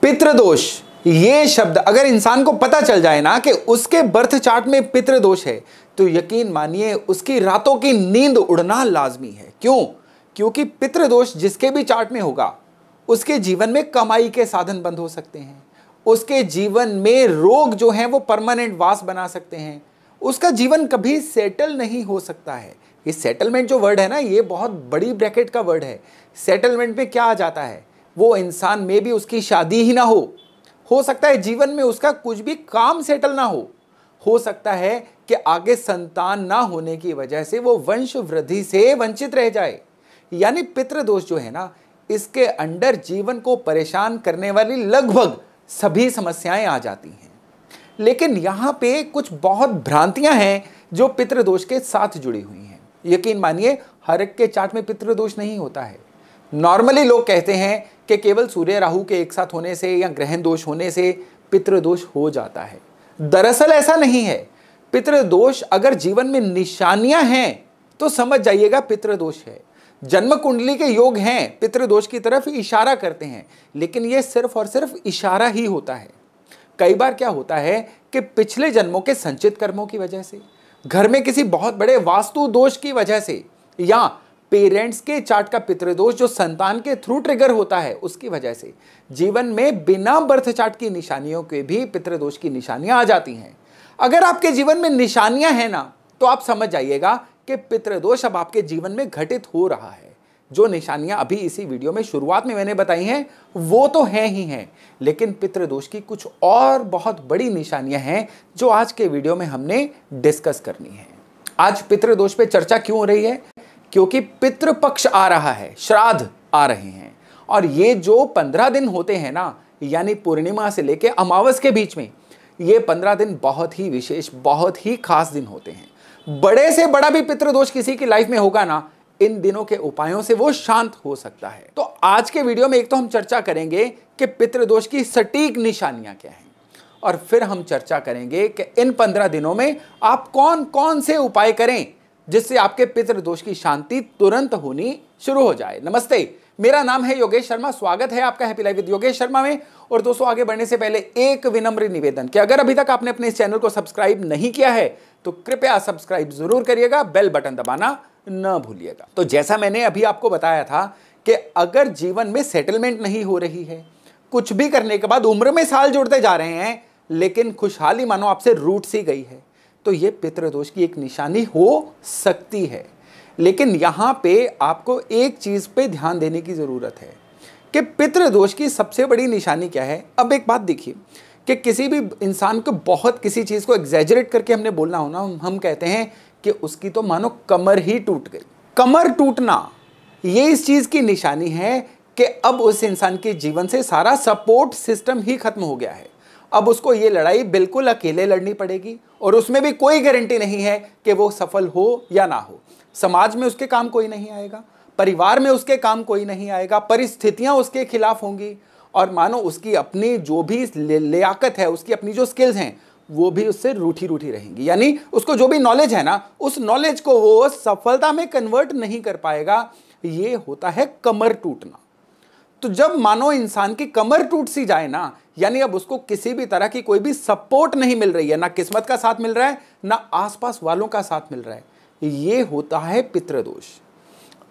पितृदोष, ये शब्द अगर इंसान को पता चल जाए ना कि उसके बर्थ चार्ट में पितृदोष है, तो यकीन मानिए उसकी रातों की नींद उड़ना लाजमी है। क्यों? क्योंकि पितृदोष जिसके भी चार्ट में होगा, उसके जीवन में कमाई के साधन बंद हो सकते हैं, उसके जीवन में रोग जो हैं वो परमानेंट वास बना सकते हैं, उसका जीवन कभी सेटल नहीं हो सकता है। ये सेटलमेंट जो वर्ड है ना, ये बहुत बड़ी ब्रैकेट का वर्ड है। सेटलमेंट में क्या आ जाता है, वो इंसान में भी उसकी शादी ही ना हो सकता है जीवन में उसका कुछ भी काम सेटल ना हो सकता है कि आगे संतान ना होने की वजह से वो वंश वृद्धि से वंचित रह जाए। यानी पितृदोष जो है ना, इसके अंडर जीवन को परेशान करने वाली लगभग सभी समस्याएं आ जाती हैं। लेकिन यहाँ पे कुछ बहुत भ्रांतियां हैं जो पितृदोष के साथ जुड़ी हुई हैं। यकीन मानिए हर एक के चार्ट में पितृदोष नहीं होता है। नॉर्मली लोग कहते हैं कि केवल सूर्य राहु के एक साथ होने से या ग्रहण दोष होने से पितृदोष हो जाता है। दरअसल ऐसा नहीं है। पितृदोष अगर जीवन में निशानियां हैं तो समझ जाइएगा पितृदोष है। जन्म कुंडली के योग हैं, पितृदोष की तरफ इशारा करते हैं, लेकिन यह सिर्फ और सिर्फ इशारा ही होता है। कई बार क्या होता है कि पिछले जन्मों के संचित कर्मों की वजह से, घर में किसी बहुत बड़े वास्तु दोष की वजह से, या पेरेंट्स के चार्ट का पितृदोष जो संतान के थ्रू ट्रिगर होता है उसकी वजह से जीवन में बिना बर्थ चार्ट की निशानियों के भी पितृदोष की निशानियां आ जाती हैं। अगर आपके जीवन में निशानियां हैं ना, तो आप समझ जाइएगा कि पितृदोष अब आपके जीवन में घटित हो रहा है। जो निशानियां अभी इसी वीडियो में शुरुआत में मैंने बताई हैं वो तो हैं ही हैं, लेकिन पितृदोष की कुछ और बहुत बड़ी निशानियां हैं जो आज के वीडियो में हमने डिस्कस करनी है। आज पितृदोष पे चर्चा क्यों हो रही है? क्योंकि पितृपक्ष आ रहा है, श्राद्ध आ रहे हैं, और ये जो 15 दिन होते हैं ना, यानी पूर्णिमा से लेके अमावस के बीच में, ये 15 दिन बहुत ही विशेष, बहुत ही खास दिन होते हैं। बड़े से बड़ा भी पितृदोष किसी की लाइफ में होगा ना, इन दिनों के उपायों से वो शांत हो सकता है। तो आज के वीडियो में एक तो हम चर्चा करेंगे कि पितृदोष की सटीक निशानियां क्या हैं, और फिर हम चर्चा करेंगे कि इन 15 दिनों में आप कौन कौन से उपाय करें जिससे आपके पितृदोष की शांति तुरंत होनी शुरू हो जाए। नमस्ते, मेरा नाम है योगेश शर्मा। स्वागत है आपका happy life with Yogesh Sharma में। और दोस्तों, आगे बढ़ने से पहले एक विनम्र निवेदन कि अगर अभी तक आपने अपने इस चैनल को सब्सक्राइब नहीं किया है तो कृपया सब्सक्राइब जरूर करिएगा, बेल बटन दबाना न भूलिएगा। तो जैसा मैंने अभी आपको बताया था कि अगर जीवन में सेटलमेंट नहीं हो रही है, कुछ भी करने के बाद उम्र में साल जुड़ते जा रहे हैं, लेकिन खुशहाली मानो आपसे रूठ सी गई है, तो ये पितृदोष की एक निशानी हो सकती है। लेकिन यहाँ पे आपको एक चीज पे ध्यान देने की जरूरत है कि पितृदोष की सबसे बड़ी निशानी क्या है। अब एक बात देखिए कि किसी भी इंसान को बहुत किसी चीज को एग्जैजरेट करके हमने बोलना हो ना, हम कहते हैं कि उसकी तो मानो कमर ही टूट गई। कमर टूटना ये इस चीज की निशानी है कि अब उस इंसान के जीवन से सारा सपोर्ट सिस्टम ही खत्म हो गया है। अब उसको ये लड़ाई बिल्कुल अकेले लड़नी पड़ेगी, और उसमें भी कोई गारंटी नहीं है कि वो सफल हो या ना हो। समाज में उसके काम कोई नहीं आएगा, परिवार में उसके काम कोई नहीं आएगा, परिस्थितियां उसके खिलाफ होंगी, और मानो उसकी अपनी जो भी लियाकत है, उसकी अपनी जो स्किल्स हैं, वो भी उससे रूठी रूठी रहेंगी। यानी उसको जो भी नॉलेज है ना, उस नॉलेज को वो सफलता में कन्वर्ट नहीं कर पाएगा। ये होता है कमर टूटना। तो जब मानो इंसान की कमर टूट सी जाए ना, यानी अब उसको किसी भी तरह की कोई भी सपोर्ट नहीं मिल रही है, ना किस्मत का साथ मिल रहा है, ना आसपास वालों का साथ मिल रहा है, ये होता है पितृदोष।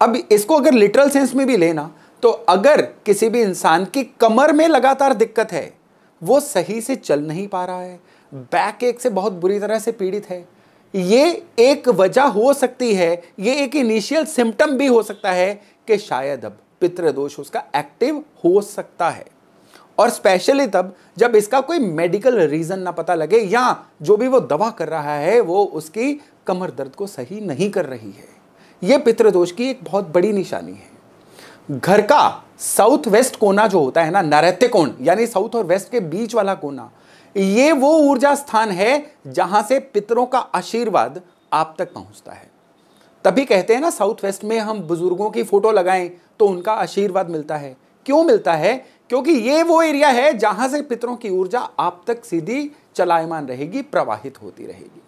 अब इसको अगर लिटरल सेंस में भी लेना, तो अगर किसी भी इंसान की कमर में लगातार दिक्कत है, वो सही से चल नहीं पा रहा है, बैक एक से बहुत बुरी तरह से पीड़ित है, ये एक वजह हो सकती है, ये एक इनिशियल सिम्टम भी हो सकता है कि शायद अब पितृदोष उसका एक्टिव हो सकता है। और स्पेशली तब जब इसका कोई मेडिकल रीजन ना पता लगे, या जो भी वो दवा कर रहा है वो उसकी कमर दर्द को सही नहीं कर रही है। यह पितृदोष की एक बहुत बड़ी निशानी है। घर का साउथ वेस्ट कोना जो होता है ना, नैऋत्य कोण, यानी साउथ और वेस्ट के बीच वाला कोना, ये वो ऊर्जा स्थान है जहां से पितरों का आशीर्वाद आप तक पहुंचता है। तभी कहते हैं ना, साउथ वेस्ट में हम बुजुर्गों की फोटो लगाएं तो उनका आशीर्वाद मिलता है। क्यों मिलता है? क्योंकि ये वो एरिया है जहां से पितरों की ऊर्जा आप तक सीधी चलायमान रहेगी, प्रवाहित होती रहेगी।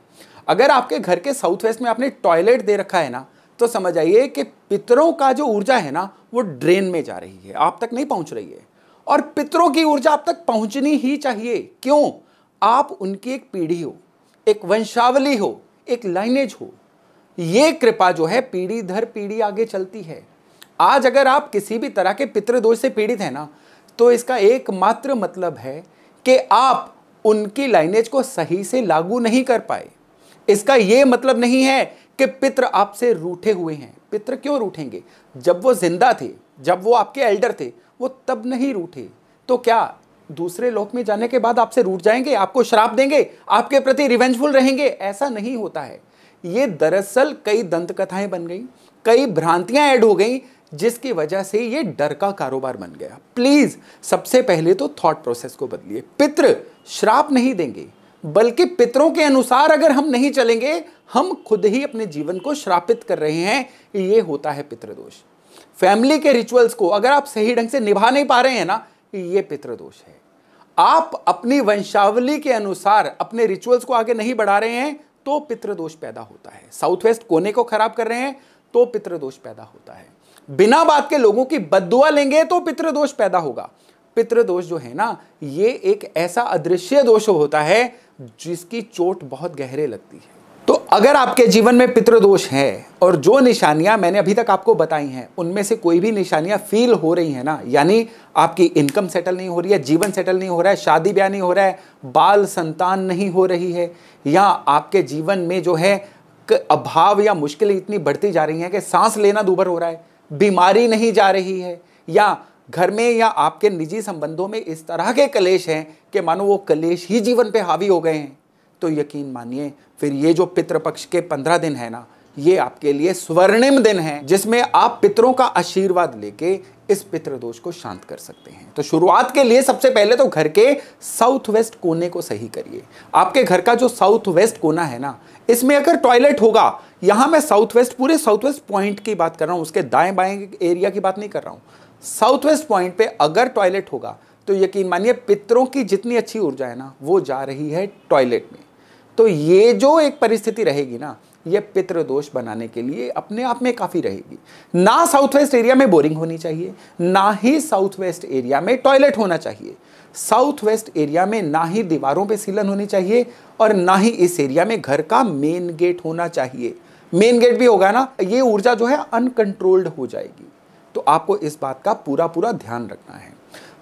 अगर आपके घर के साउथ वेस्ट में आपने टॉयलेट दे रखा है ना, तो समझ आइए कि पितरों का जो ऊर्जा है ना, वो ड्रेन में जा रही है, आप तक नहीं पहुंच रही है। और पितरों की ऊर्जा आप तक पहुंचनी ही चाहिए। क्यों? आप उनकी एक पीढ़ी हो, एक वंशावली हो, एक लाइनेज हो। ये कृपा जो है पीढ़ी दर पीढ़ी आगे चलती है। आज अगर आप किसी भी तरह के पितृदोष से पीड़ित हैं ना, तो इसका एकमात्र मतलब है कि आप उनकी लाइनेज को सही से लागू नहीं कर पाए। इसका यह मतलब नहीं है कि पितृ आपसे रूठे हुए हैं। पितृ क्यों रूठेंगे? जब वो जिंदा थे, जब वो आपके एल्डर थे, वो तब नहीं रूठे। तो क्या दूसरे लोक में जाने के बाद आपसे रूठ जाएंगे, आपको श्राप देंगे, आपके प्रति रिवेंजफुल रहेंगे? ऐसा नहीं होता है। ये दरअसल कई दंत कथाएं बन गई, कई भ्रांतियां ऐड हो गई, जिसकी वजह से ये डर का कारोबार बन गया। प्लीज सबसे पहले तो थॉट प्रोसेस को बदलिए। पितृ श्राप नहीं देंगे, बल्कि पितरों के अनुसार अगर हम नहीं चलेंगे, हम खुद ही अपने जीवन को श्रापित कर रहे हैं। ये होता है पितृदोष। फैमिली के रिचुअल्स को अगर आप सही ढंग से निभा नहीं पा रहे हैं ना, ये पितृदोष है। आप अपनी वंशावली के अनुसार अपने रिचुअल्स को आगे नहीं बढ़ा रहे हैं, तो पितृदोष पैदा होता है। साउथ वेस्ट कोने को खराब कर रहे हैं, तो पितृदोष पैदा होता है। बिना बात के लोगों की बद्दुआ लेंगे तो पितृदोष पैदा होगा। पितृदोष जो है ना, ये एक ऐसा अदृश्य दोष होता है जिसकी चोट बहुत गहरे लगती है। तो अगर आपके जीवन में पितृदोष है और जो निशानियां मैंने अभी तक आपको बताई हैं, उनमें से कोई भी निशानियां फील हो रही है ना, यानी आपकी इनकम सेटल नहीं हो रही है, जीवन सेटल नहीं हो रहा है, शादी ब्याह नहीं हो रहा है, बाल संतान नहीं हो रही है, या आपके जीवन में जो है अभाव या मुश्किलें इतनी बढ़ती जा रही हैं कि सांस लेना दूभर हो रहा है, बीमारी नहीं जा रही है, या घर में या आपके निजी संबंधों में इस तरह के कलेश हैं कि मानो वो कलेश ही जीवन पे हावी हो गए हैं, तो यकीन मानिए फिर ये जो पितृपक्ष के 15 दिन है ना, ये आपके लिए स्वर्णिम दिन है, जिसमें आप पितरों का आशीर्वाद लेके इस पितृदोष को शांत कर सकते हैं। तो शुरुआत के लिए सबसे पहले तो घर के साउथ वेस्ट कोने को सही करिए। आपके घर का जो साउथ वेस्ट कोना है ना, इसमें अगर टॉयलेट होगा, यहां मैं साउथ वेस्ट, पूरे साउथ वेस्ट पॉइंट की बात कर रहा हूं, उसके दाएं बाएं एरिया की बात नहीं कर रहा हूं। साउथ वेस्ट पॉइंट पे अगर टॉयलेट होगा, तो यकीन मानिए पितरों की जितनी अच्छी ऊर्जा है ना, वो जा रही है टॉयलेट में। तो ये जो एक परिस्थिति रहेगी ना, ये पितृदोष बनाने के लिए अपने आप में काफी रहेगी। ना साउथ वेस्ट एरिया में बोरिंग होनी चाहिए, ना ही साउथ वेस्ट एरिया में टॉयलेट होना चाहिए। साउथ वेस्ट एरिया में ना ही दीवारों पे सीलन होनी चाहिए, और ना ही इस एरिया में घर का मेन गेट होना चाहिए। मेन गेट भी होगा ना, ये ऊर्जा जो है अनकंट्रोल्ड हो जाएगी। तो आपको इस बात का पूरा पूरा ध्यान रखना है।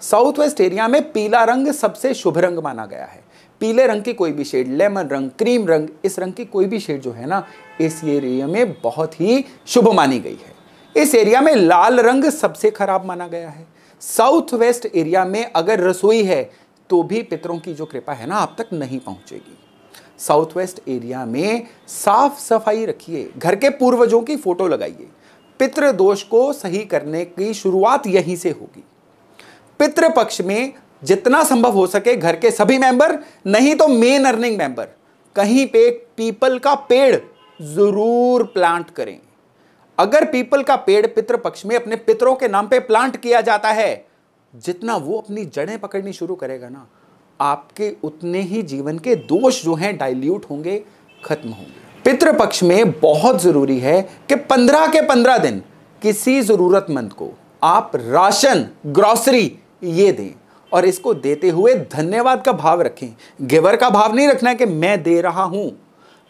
साउथ वेस्ट एरिया में पीला रंग सबसे शुभ रंग माना गया है। पीले रंग की कोई भी शेड, लेमन रंग, क्रीम रंग, इस रंग की कोई भी शेड जो है ना, इस एरिया में बहुत ही शुभ मानी गई है। इस एरिया में लाल रंग सबसे खराब माना गया है। साउथ वेस्ट एरिया में अगर रसोई है, तो भी पितरों की जो कृपा है ना, आप तक नहीं पहुंचेगी। साउथ वेस्ट एरिया में साफ सफाई रखिए, घर के पूर्वजों की फोटो लगाइए। पितृदोष को सही करने की शुरुआत यहीं से होगी। पितृपक्ष में जितना संभव हो सके घर के सभी मेंबर, नहीं तो मेन अर्निंग मेंबर, कहीं पे पीपल का पेड़ जरूर प्लांट करें। अगर पीपल का पेड़ पितृपक्ष में अपने पितरों के नाम पे प्लांट किया जाता है, जितना वो अपनी जड़ें पकड़नी शुरू करेगा ना, आपके उतने ही जीवन के दोष जो हैं डाइल्यूट होंगे, खत्म होंगे। पितृपक्ष में बहुत जरूरी है कि 15 के 15 दिन किसी जरूरतमंद को आप राशन, ग्रोसरी ये दें, और इसको देते हुए धन्यवाद का भाव रखें। गिवर का भाव नहीं रखना है कि मैं दे रहा हूं,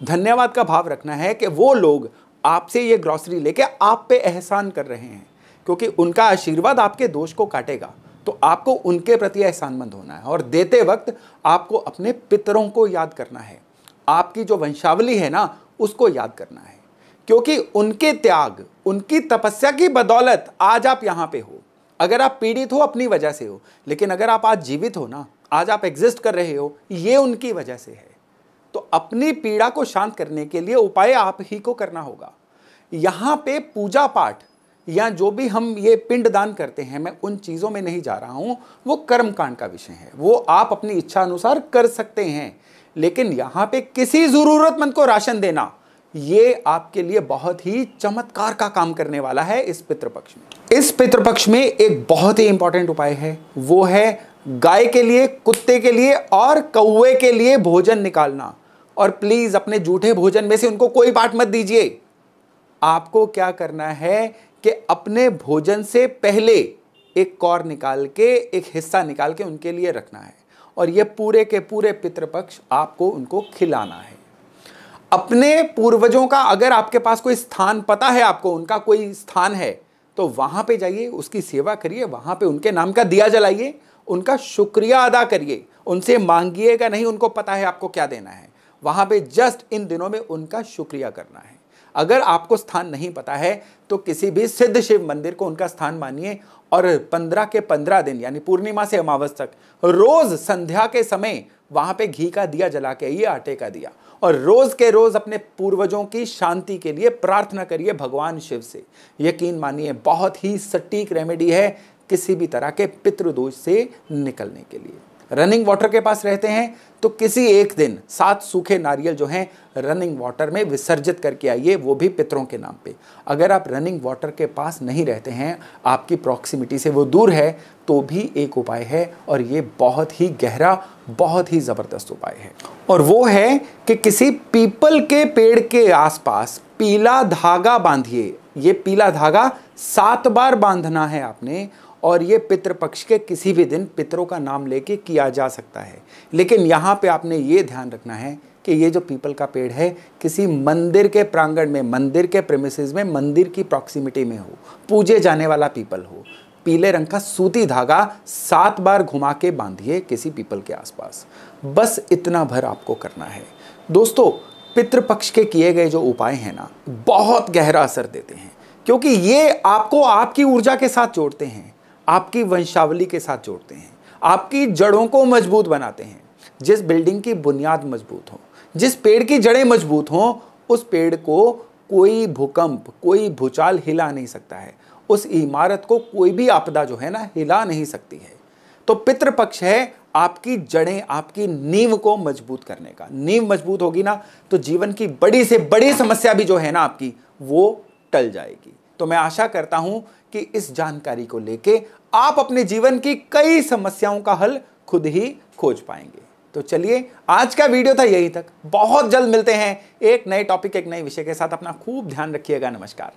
धन्यवाद का भाव रखना है कि वो लोग आपसे ये ग्रोसरी लेके आप पे एहसान कर रहे हैं, क्योंकि उनका आशीर्वाद आपके दोष को काटेगा। तो आपको उनके प्रति एहसानमंद होना है, और देते वक्त आपको अपने पितरों को याद करना है, आपकी जो वंशावली है ना, उसको याद करना है, क्योंकि उनके त्याग, उनकी तपस्या की बदौलत आज आप यहां पे हो। अगर आप पीड़ित हो अपनी वजह से हो, लेकिन अगर आप आज जीवित हो ना, आज आप एग्जिस्ट कर रहे हो, ये उनकी वजह से है। तो अपनी पीड़ा को शांत करने के लिए उपाय आप ही को करना होगा। यहां पे पूजा पाठ या जो भी हम ये पिंड दान करते हैं, मैं उन चीजों में नहीं जा रहा हूं, वो कर्म कांड का विषय है, वो आप अपनी इच्छा अनुसार कर सकते हैं। लेकिन यहां पे किसी जरूरतमंद को राशन देना, ये आपके लिए बहुत ही चमत्कार का काम करने वाला है इस पितृपक्ष में। इस पितृपक्ष में एक बहुत ही इंपॉर्टेंट उपाय है, वो है गाय के लिए, कुत्ते के लिए और कौवे के लिए भोजन निकालना। और प्लीज अपने जूठे भोजन में से उनको कोई पार्ट मत दीजिए। आपको क्या करना है कि अपने भोजन से पहले एक कौर निकाल के, एक हिस्सा निकाल के उनके लिए रखना है, और ये पूरे के पूरे पितृपक्ष आपको उनको खिलाना है। अपने पूर्वजों का अगर आपके पास कोई स्थान पता है, आपको उनका कोई स्थान है, तो वहां पे जाइए, उसकी सेवा करिए, वहां पे उनके नाम का दिया जलाइए, उनका शुक्रिया अदा करिए, उनसे मांगिएगा नहीं, उनको पता है आपको क्या देना है। वहां पे जस्ट इन दिनों में उनका शुक्रिया करना है। अगर आपको स्थान नहीं पता है तो किसी भी सिद्ध शिव मंदिर को उनका स्थान मानिए, और 15 के 15 दिन यानी पूर्णिमा से अमावस तक रोज संध्या के समय वहां पे घी का दिया जला के आइए, आटे का दिया, और रोज के रोज अपने पूर्वजों की शांति के लिए प्रार्थना करिए भगवान शिव से। यकीन मानिए बहुत ही सटीक रेमेडी है किसी भी तरह के पितृदोष से निकलने के लिए। रनिंग वाटर के पास रहते हैं तो किसी एक दिन 7 सूखे नारियल जो हैं रनिंग वाटर में विसर्जित करके आइए, वो भी पितरों के नाम पे। अगर आप रनिंग वाटर के पास नहीं रहते हैं, आपकी प्रॉक्सिमिटी से वो दूर है, तो भी एक उपाय है, और ये बहुत ही गहरा, बहुत ही ज़बरदस्त उपाय है, और वो है कि किसी पीपल के पेड़ के आसपास पीला धागा बांधिए। ये पीला धागा 7 बार बांधना है आपने, और ये पितृपक्ष के किसी भी दिन पितरों का नाम लेके किया जा सकता है। लेकिन यहाँ पे आपने ये ध्यान रखना है कि ये जो पीपल का पेड़ है किसी मंदिर के प्रांगण में, मंदिर के प्रेमिसेस में, मंदिर की प्रॉक्सिमिटी में हो, पूजे जाने वाला पीपल हो। पीले रंग का सूती धागा 7 बार घुमा के बांधिए किसी पीपल के आसपास। बस इतना भर आपको करना है। दोस्तों, पितृपक्ष के किए गए जो उपाय हैं ना, बहुत गहरा असर देते हैं, क्योंकि ये आपको आपकी ऊर्जा के साथ जोड़ते हैं, आपकी वंशावली के साथ जोड़ते हैं, आपकी जड़ों को मजबूत बनाते हैं। जिस बिल्डिंग की बुनियाद मजबूत हो, जिस पेड़ की जड़ें मजबूत हों, उस पेड़ को कोई भूकंप, कोई भूचाल हिला नहीं सकता है। उस इमारत को कोई भी आपदा जो है ना हिला नहीं सकती है। तो पितृपक्ष है आपकी जड़ें, आपकी नींव को मजबूत करने का। नींव मजबूत होगी ना तो जीवन की बड़ी से बड़ी समस्या भी जो है ना आपकी, वो टल जाएगी। तो मैं आशा करता हूं कि इस जानकारी को लेके आप अपने जीवन की कई समस्याओं का हल खुद ही खोज पाएंगे। तो चलिए, आज का वीडियो था यही तक। बहुत जल्द मिलते हैं एक नए टॉपिक, एक नए विषय के साथ। अपना खूब ध्यान रखिएगा। नमस्कार।